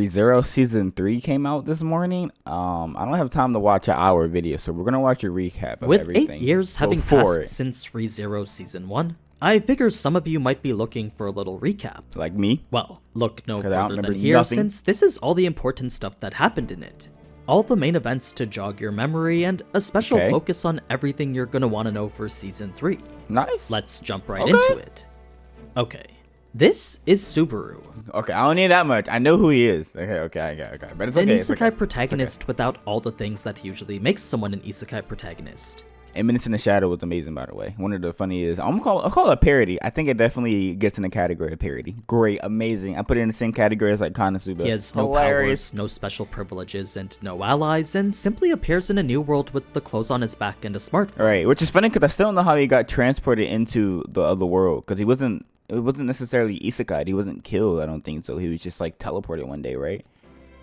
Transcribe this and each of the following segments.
ReZero season 3 came out this morning. I don't have time to watch an hour video, so we're gonna watch a recap of With everything. 8 years having before passed since ReZero Season 1, I figure some of you might be looking for a little recap. Like me? Well, look no 'Cause I don't further than remember here, nothing. since this is all the important stuff that happened in it. All the main events to jog your memory, and a special Okay. focus on everything you're gonna want to know for Season 3. Nice. Let's jump right Okay. into it. Okay, this is Subaru, Okay, I don't need that much. I know who he is. Okay. But it's an okay. It's isekai okay. protagonist without all the things that usually makes someone an isekai protagonist. 8 Minutes in the Shadow was amazing, by the way. One of the funniest. I'll call it a parody. I think it definitely gets in the category of parody. Great, amazing. I put it in the same category as like Konosuba. He has no powers, no special privileges, and no allies, and simply appears in a new world with the clothes on his back and a smartphone. All right, which is funny because I still don't know how he got transported into the other world because it wasn't necessarily isekai. He wasn't killed, I don't think so. He was just like teleported one day, right?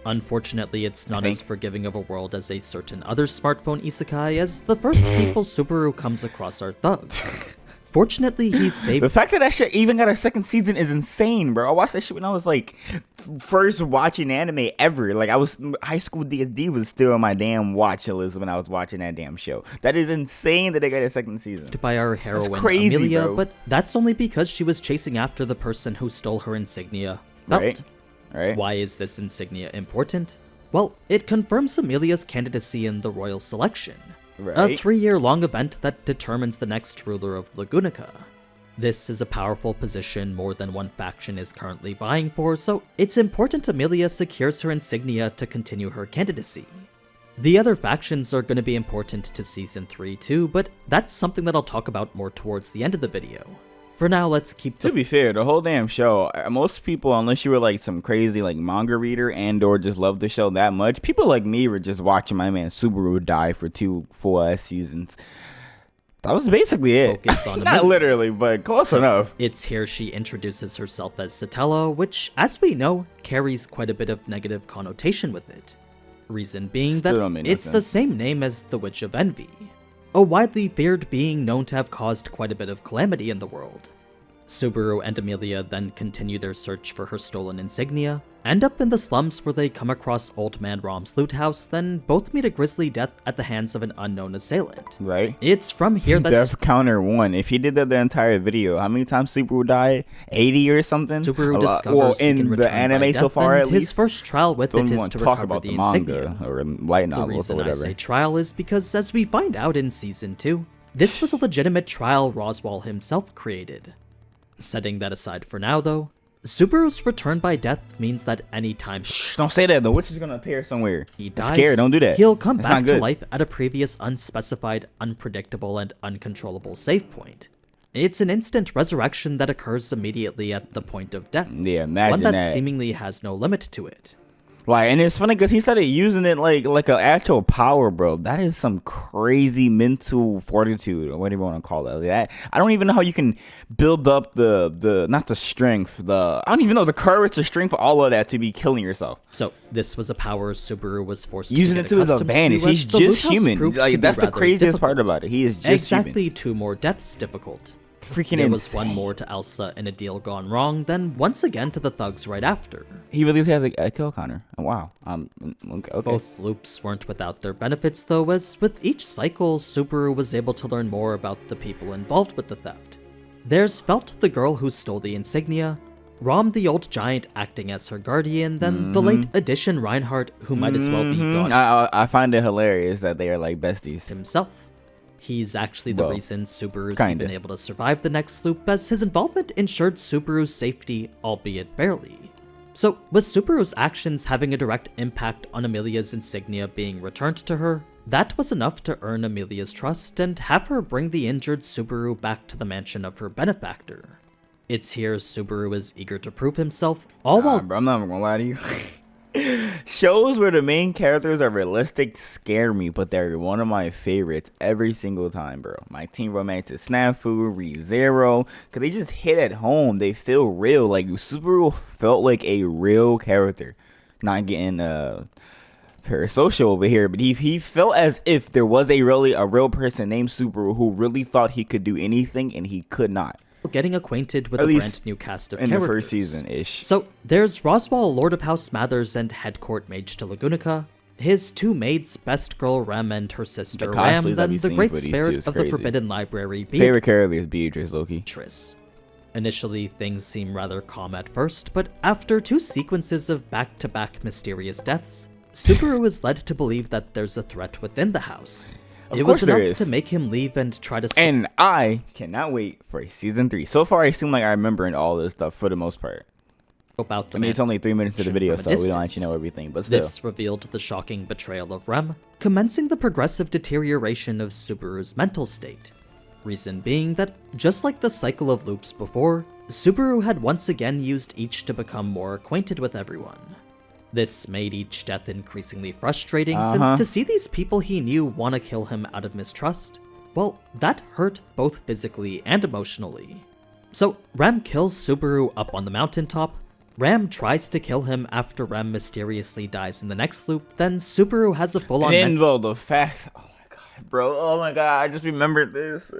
Unfortunately, it's not as forgiving of a world as a certain other smartphone isekai, as the first people Subaru comes across are thugs. Fortunately, he's saved. The fact that that shit even got a second season is insane, bro. I watched that shit when I was like first watching anime ever. Like I was high school DSD was still on my damn watch list when I was watching that damn show. That is insane that they got a second season. By our heroine crazy, Amelia, bro. but that's only because she was chasing after the person who stole her insignia. Right. Why is this insignia important? Well, it confirms Amelia's candidacy in the royal selection. Right. A 3-year-long event that determines the next ruler of Lagunica. This is a powerful position more than one faction is currently vying for, so it's important Amelia secures her insignia to continue her candidacy. The other factions are going to be important to Season 3 too, but that's something that I'll talk about more towards the end of the video. For now, let's keep To be fair, the whole damn show, most people, unless you were like some crazy like manga reader and or just love the show that much, people like me were just watching my man Subaru die for 2 full-ass seasons. That was basically it. Focus on Not literally, but close enough. It's here she introduces herself as Satella, which, as we know, carries quite a bit of negative connotation with it. Reason being Still that don't make no it's the sense. same name as the Witch of Envy, a widely feared being known to have caused quite a bit of calamity in the world. Subaru and Amelia then continue their search for her stolen insignia, end up in the slums where they come across Old Man Rom's loot house, then both meet a grisly death at the hands of an unknown assailant. Right. It's from here that Death counter 1. If he did that the entire video, how many times Subaru died? 80 or something? Subaru A lot. discovers Well, he can in the return by anime so death, far, and at his least. first trial with Don't it is want to to talk recover about the the insignia. manga or light The novels or reason I whatever. say trial is because, as we find out in Season 2, this was a legitimate trial Roswell himself created. Setting that aside for now, though, Subaru's return by death means that any time Shh, don't say that. The witch is gonna appear somewhere. he I'm dies, scared. Don't do that. he'll come That's back not to good. life at a previous unspecified, unpredictable, and uncontrollable save point. It's an instant resurrection that occurs immediately at the point of death, Yeah, imagine one that that. seemingly has no limit to it. Like, and it's funny because he started using it like an actual power, bro. That is some crazy mental fortitude, or whatever you want to call it. That I don't even know how you can build up the not the strength, I don't even know the courage, the strength, all of that to be killing yourself. So this was a power Subaru was forced Using to it get to his accustomed advantage. to, as He's the just loot house human. proved to Like be that's the rather craziest part difficult. about it. He is just exactly 2 more deaths difficult. freaking There was insane. one more to Elsa in a deal gone wrong, then once again to the thugs right after. He really has a kill counter. Oh, wow. Okay. Both loops weren't without their benefits though, as with each cycle, Subaru was able to learn more about the people involved with the theft. There's Felt, the girl who stole the insignia, Rom the old giant acting as her guardian, then the late Edition Reinhardt, who might as well be gone I find it hilarious that they are like besties. himself. He's actually the Well, reason Subaru's kinda. even able to survive the next loop, as his involvement ensured Subaru's safety, albeit barely. So, with Subaru's actions having a direct impact on Amelia's insignia being returned to her, that was enough to earn Amelia's trust and have her bring the injured Subaru back to the mansion of her benefactor. It's here Subaru is eager to prove himself, all while Bro, I'm not even gonna lie to you. Shows where the main characters are realistic scare me, but they're one of my favorites every single time, bro. My Teen Romantic Snafu, ReZero, because they just hit at home. They feel real. Like, Subaru felt like a real character. Not getting parasocial over here, but he felt as if there was a real person named Subaru who really thought he could do anything and he could not. getting acquainted with At a least brand new cast of in characters. the first season-ish. So there's Roswaal, Lord of House Smathers and Head Court Mage to Lagunica, his two maids, Best Girl Rem and her sister Ram, cosplays I've then the seen Great for these two Spirit is of the crazy. Forbidden Library, Favorite character is Beatrice, Loki. Beatrice. Initially, things seem rather calm at first, but after 2 sequences of back-to-back mysterious deaths, Subaru is led to believe that there's a threat within the house. It was enough to make him leave and try to... And I cannot wait for season 3. So far, I seem like I remember all this stuff for the most part. About the I mean, it's only 3 minutes to the video, so we don't actually know everything, but still. This revealed the shocking betrayal of Rem, commencing the progressive deterioration of Subaru's mental state. Reason being that, just like the cycle of loops before, Subaru had once again used each to become more acquainted with everyone. This made each death increasingly frustrating, since to see these people he knew want to kill him out of mistrust, well, that hurt both physically and emotionally. So, Rem kills Subaru up on the mountaintop, Ram tries to kill him after Rem mysteriously dies in the next loop, then Subaru has a full-on... And then, well, the fact... Oh my god, bro. Oh my god, I just remembered this.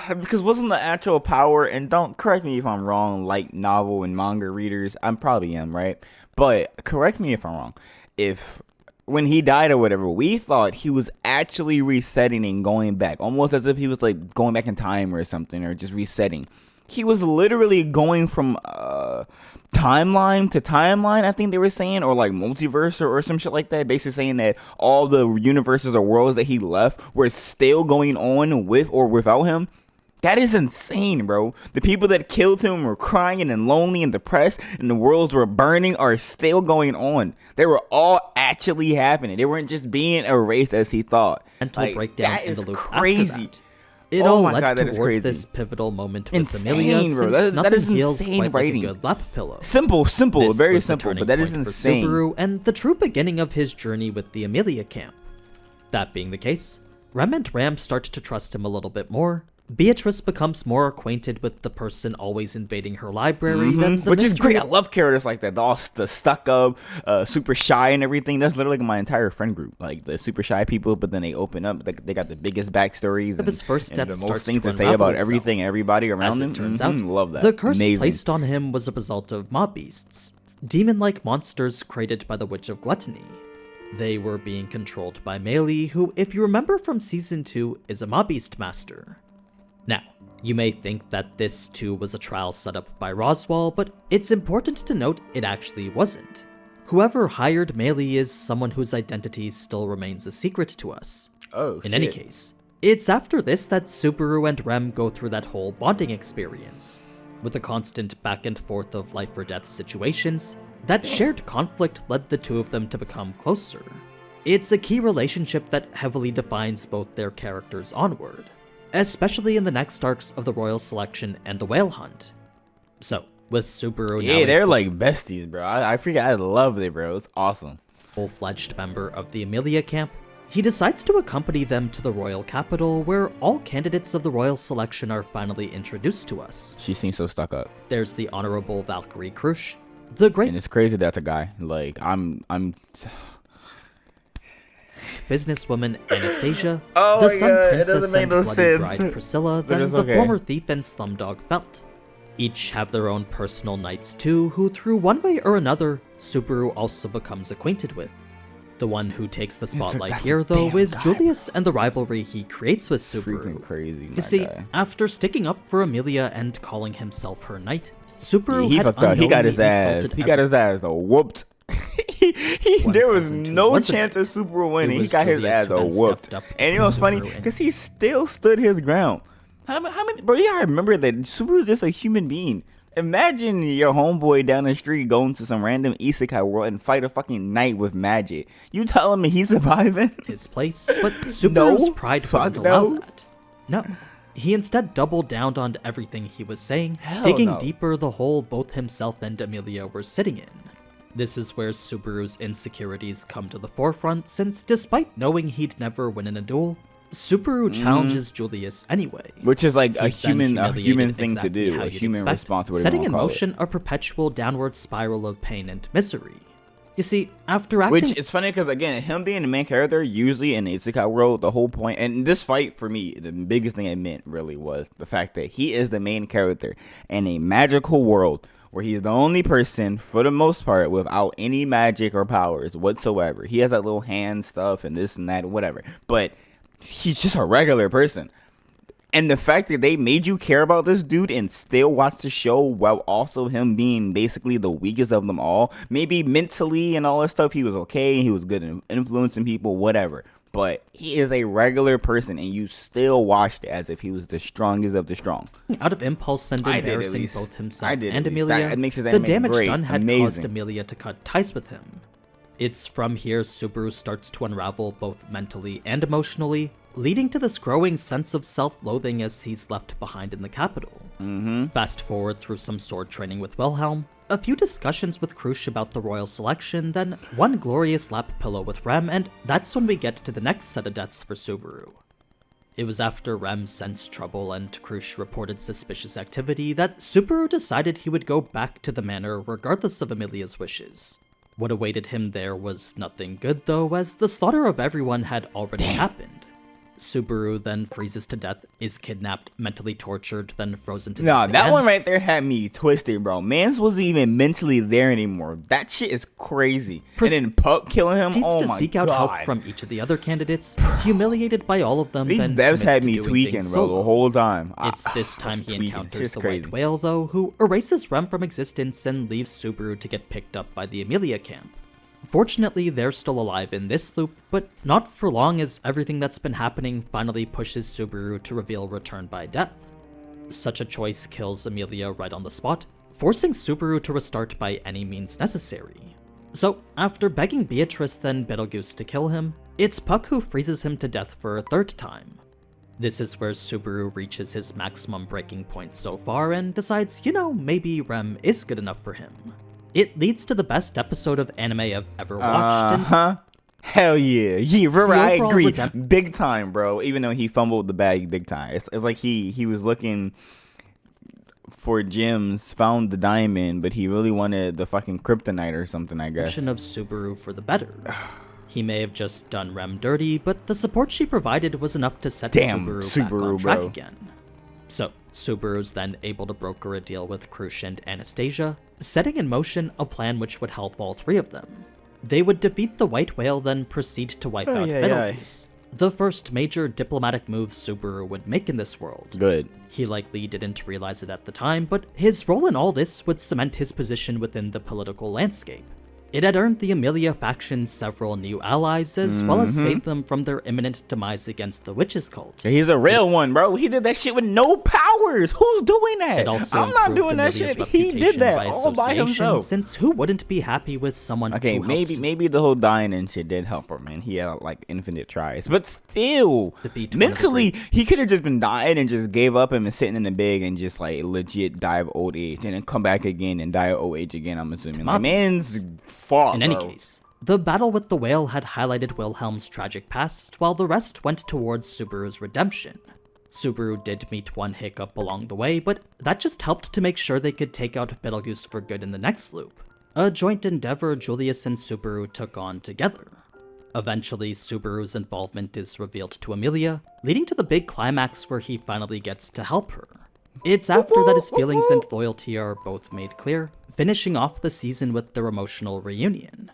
Because wasn't the actual power, and don't correct me if I'm wrong, like novel and manga readers, I probably am, right? But correct me if I'm wrong. If... When he died or whatever, we thought he was actually resetting and going back. Almost as if he was like going back in time or something, or just resetting. He was literally going from timeline to timeline, I think they were saying, or like multiverse or some shit like that. Basically saying that all the universes or worlds that he left were still going on with or without him. That is insane, bro. The people that killed him were crying and lonely and depressed, and the worlds were burning are still going on. They were all actually happening. They weren't just being erased as he thought. Mental breakdown in the loop crazy. After that. It all led towards this pipital moment with Amelia, since nothing heals quite like a good lap pillow. Simple, This very was the simple, turning but that is point for insane. Subaru and the true beginning of his journey with the Amelia camp. That being the case, Rem and Ram start to trust him a little bit more. Beatrice becomes more acquainted with the person always invading her library than the Which is mystery. great. I love characters like that. The stuck up, super shy and everything. That's literally my entire friend group. Like the super shy people, but then they open up. They got the biggest backstories His first step and the starts most things to say unravel about itself. everything, everybody around As them. it turns out, Love that. the curse Amazing. placed on him was a result of mob beasts, demon-like monsters created by the Witch of Gluttony. They were being controlled by Melee, who, if you remember from Season 2, is a mob beast master. Now, you may think that this too was a trial set up by Roswaal, but it's important to note it actually wasn't. Whoever hired Melee is someone whose identity still remains a secret to us. Oh, In any case, it's after this that Subaru and Rem go through that whole bonding experience. With a constant back and forth of life or death situations, that shared conflict led the two of them to become closer. It's a key relationship that heavily defines both their characters onward, especially in the next arcs of the Royal Selection and the Whale Hunt. So, with Subaru now they're like besties, bro. I forget. I love it, bro. It's awesome. full-fledged member of the Amelia camp, he decides to accompany them to the royal capital, where all candidates of the royal selection are finally introduced to us. She seems so stuck up. There's the Honorable Valkyrie Krush, the great And it's crazy that's a guy. Like I'm businesswoman Anastasia, Oh the my Sun God, it Princess doesn't make and no Bloody sense. Bride Priscilla, But then it's the okay. former thief and slumdog Felt. Each have their own personal knights too, who through one way or another, Subaru also becomes acquainted with. The one who takes the spotlight that's a here, though, damn is guy, Julius and the rivalry he creates with Subaru. freaking crazy. You see, guy. after sticking up for Amelia and calling himself her knight, Subaru He had fucked up. He got his unknowingly ass. insulted He got his ass whooped. One There was peasant who no wasn't chance right. of Super winning. It He was got his Julius ass who then whooped. stepped up to And you know what's funny? Subaru and- Because he still stood his ground. How many? Bro, you gotta remember that Subaru's just a human being. Imagine your homeboy down the street going to some random isekai world and fight a fucking knight with magic. You telling me he's surviving? his place, but Subaru's pride fuck wouldn't allow no. that. No. He instead doubled down on everything he was saying, Hell digging no. deeper the hole both himself and Amelia were sitting in. This is where Subaru's insecurities come to the forefront, since despite knowing he'd never win in a duel, Subaru challenges Julius anyway. Which is like a He's then human humiliated thing to exactly do. how A you'd human expect, response, whatever setting you in wanna call motion a perpetual downward spiral of pain and misery. You see, after acting... Which is funny because, again, him being the main character, usually in the isekai world, the whole point, and this fight, for me, the biggest thing it meant really was the fact that he is the main character in a magical world where he's the only person, for the most part, without any magic or powers whatsoever. He has that little hand stuff and this and that, whatever. But he's just a regular person. And the fact that they made you care about this dude and still watch the show while also him being basically the weakest of them all. Maybe mentally and all that stuff, he was okay. He was good at influencing people, whatever. But he is a regular person and you still watched it as if he was the strongest of the strong. Out of impulse and embarrassing both himself and Amelia, that makes his the anime damage great. done had Amazing. caused Amelia to cut ties with him. It's from here Subaru starts to unravel both mentally and emotionally, leading to this growing sense of self-loathing as he's left behind in the capital. Fast forward through some sword training with Wilhelm, a few discussions with Krush about the royal selection, then one glorious lap pillow with Rem, and that's when we get to the next set of deaths for Subaru. It was after Rem sensed trouble and Krush reported suspicious activity that Subaru decided he would go back to the manor regardless of Amelia's wishes. What awaited him there was nothing good though, as the slaughter of everyone had already happened. Subaru then freezes to death, is kidnapped, mentally tortured, then frozen to death. No, that again. one right there had me twisted, bro. Mans wasn't even mentally there anymore. That shit is crazy. And then Puck killing him. Proceeds Oh to my seek god. out help from each of the other candidates, humiliated by all of them. These then devs commits had to me doing tweaking, things bro, solo. the whole time. It's this I time was he tweaking. encounters Shit's the crazy. White Whale, though, who erases Rem from existence and leaves Subaru to get picked up by the Amelia camp. Fortunately, they're still alive in this loop, but not for long, as everything that's been happening finally pushes Subaru to reveal return by death. Such a choice kills Amelia right on the spot, forcing Subaru to restart by any means necessary. So, after begging Beatrice then Betelgeuse to kill him, it's Puck who freezes him to death for a third time. This is where Subaru reaches his maximum breaking point so far and decides, maybe Rem is good enough for him. It leads to the best episode of anime I've ever watched. Hell yeah. Yeah, bro, I overall agree. Big time, bro. Even though he fumbled the bag big time. It's like he was looking for gems, found the diamond, but he really wanted the fucking kryptonite or something, I guess. Of Subaru for the better. He may have just done Rem dirty, but the support she provided was enough to set Subaru back on track again. So, Subaru's then able to broker a deal with Krush and Anastasia, setting in motion a plan which would help all three of them. They would defeat the White Whale, then proceed to wipe out Betelgeuse. The first major diplomatic move Subaru would make in this world. Good. He likely didn't realize it at the time, but his role in all this would cement his position within the political landscape. It had earned the Amelia faction several new allies, as well as saved them from their imminent demise against the witches cult. He's a real one, bro. He did that shit with no powers. Who's doing that? It also I'm not improved doing that Amelia's shit. He did that by all by association, himself. Since who wouldn't be happy with someone Okay, who helps to maybe the whole dying and shit did help her, man. He had like infinite tries, but still, defeat one of the mentally, great- he could have just been dying and just gave up and been sitting in the bed and just like legit die of old age and then come back again and die of old age again. I'm assuming, like, man's fought. In any bro. case, the battle with the whale had highlighted Wilhelm's tragic past, while the rest went towards Subaru's redemption. Subaru did meet one hiccup along the way, but that just helped to make sure they could take out Betelgeuse for good in the next loop. A joint endeavor Julius and Subaru took on together. Eventually, Subaru's involvement is revealed to Amelia, leading to the big climax where he finally gets to help her. It's after that his feelings and loyalty are both made clear, finishing off the season with their emotional reunion.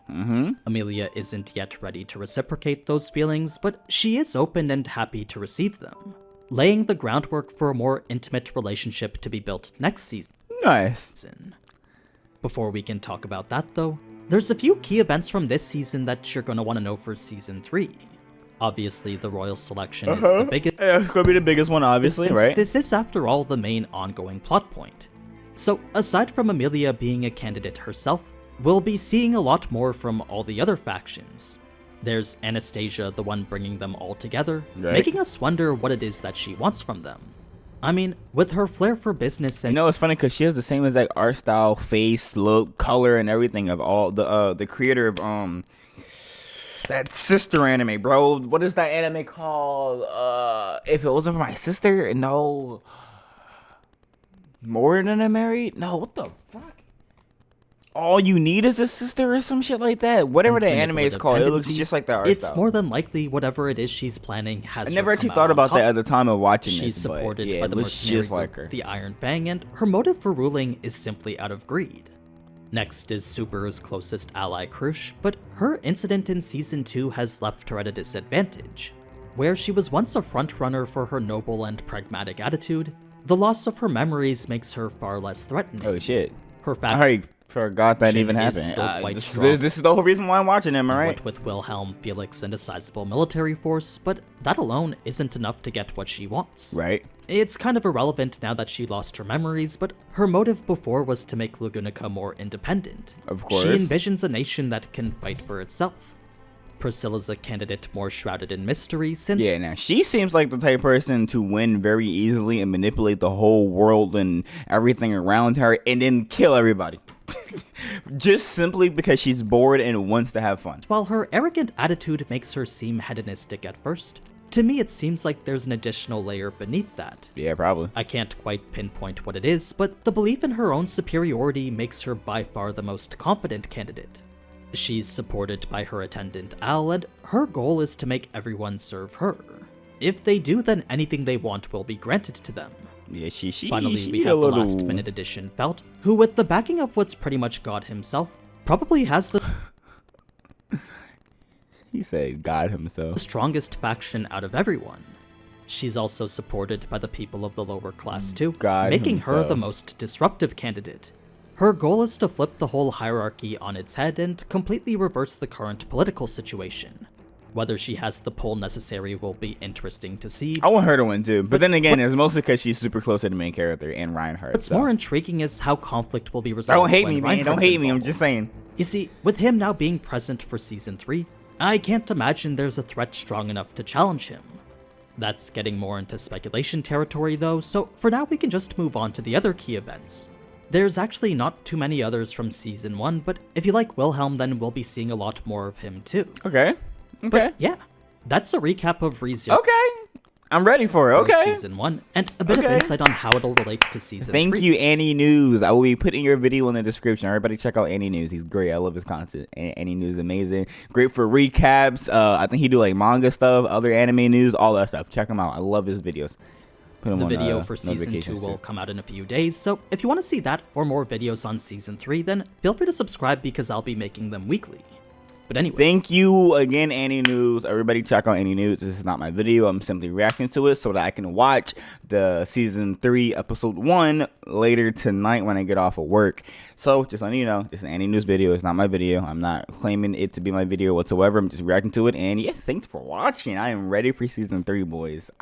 Amelia isn't yet ready to reciprocate those feelings, but she is open and happy to receive them, laying the groundwork for a more intimate relationship to be built next season. Nice. Before we can talk about that though, there's a few key events from this season that you're gonna want to know for season 3. Obviously, the royal selection is the biggest. Yeah, it's gonna be the biggest one, obviously, since right? This is, after all, the main ongoing plot point. So, aside from Amelia being a candidate herself, we'll be seeing a lot more from all the other factions. There's Anastasia, the one bringing them all together, Right. making us wonder what it is that she wants from them. I mean, with her flair for business and It's funny because she has the same exact art style, face, look, color, and everything of all the creator of that sister anime, bro. What is that anime called? If it wasn't for my sister, no. More than a married? No, what the fuck? all you need is a sister or some shit like that. Whatever and the anime is manipulative called, it looks tendencies, just like the art it's style. more than likely whatever it is she's planning has I never her actually come thought out on about that top. at the time of watching She's this, supported but yeah, by it the looks mercenary just like group, her. the Iron Fang, and her motive for ruling is simply out of greed. Next is Subaru's closest ally Krush, but her incident in Season 2 has left her at a disadvantage. Where she was once a frontrunner for her noble and pragmatic attitude, the loss of her memories makes her far less threatening. Oh shit. Her I already forgot that even is happened. still quite strong. This is the whole reason why I'm watching him, alright? What with Wilhelm, Felix, and a sizable military force, but that alone isn't enough to get what she wants. Right. It's kind of irrelevant now that she lost her memories, but her motive before was to make Lagunica more independent. Of course. She envisions a nation that can fight for itself. Priscilla's a candidate more shrouded in mystery since Yeah, now she seems like the type of person to win very easily and manipulate the whole world and everything around her and then kill everybody. Just simply because she's bored and wants to have fun. while her arrogant attitude makes her seem hedonistic at first, to me it seems like there's an additional layer beneath that. Yeah, probably. I can't quite pinpoint what it is, but the belief in her own superiority makes her by far the most confident candidate. She's supported by her attendant Al, and her goal is to make everyone serve her. If they do, then anything they want will be granted to them. Yeah, she Finally, we a have the little... last-minute addition Felt, who with the backing of what's pretty much God himself, probably has the He said God himself. strongest faction out of everyone. She's also supported by the people of the lower class too, God making her himself. the most disruptive candidate. Her goal is to flip the whole hierarchy on its head and completely reverse the current political situation. Whether she has the pull necessary will be interesting to see. I want her to win too, but then again, it's mostly because she's super close to the main character and Reinhardt. What's so. more intriguing is how conflict will be resolved. Don't hate when me, man. Don't Reinhardt's hate me. I'm involved. just saying. You see, with him now being present for Season 3, I can't imagine there's a threat strong enough to challenge him. That's getting more into speculation territory though, so for now we can just move on to the other key events. There's actually not too many others from Season 1, but if you like Wilhelm, then we'll be seeing a lot more of him too. Okay. Okay. But yeah, that's a recap of ReZero Okay. I'm ready for it. Okay. Season 1, and a bit of Okay. insight on how it'll relate to Season 3. Thank you, Aninews. I will be putting your video in the description. Everybody check out Aninews. He's great. I love his content. Aninews is amazing. Great for recaps. I think he do like manga stuff, other anime news, all that stuff. Check him out. I love his videos. Put him The on, video for Season 2 notifications, will too. come out in a few days, so if you want to see that or more videos on Season 3, then feel free to subscribe because I'll be making them weekly. But anyway, Thank you again, Aninews. Everybody check out Aninews. This is not my video. I'm simply reacting to it so that I can watch the Season 3 Episode 1 later tonight when I get off of work. So just letting you know, this is an Aninews video. It's not my video. I'm not claiming it to be my video whatsoever. I'm just reacting to it. And yeah, thanks for watching. I am ready for Season 3, boys.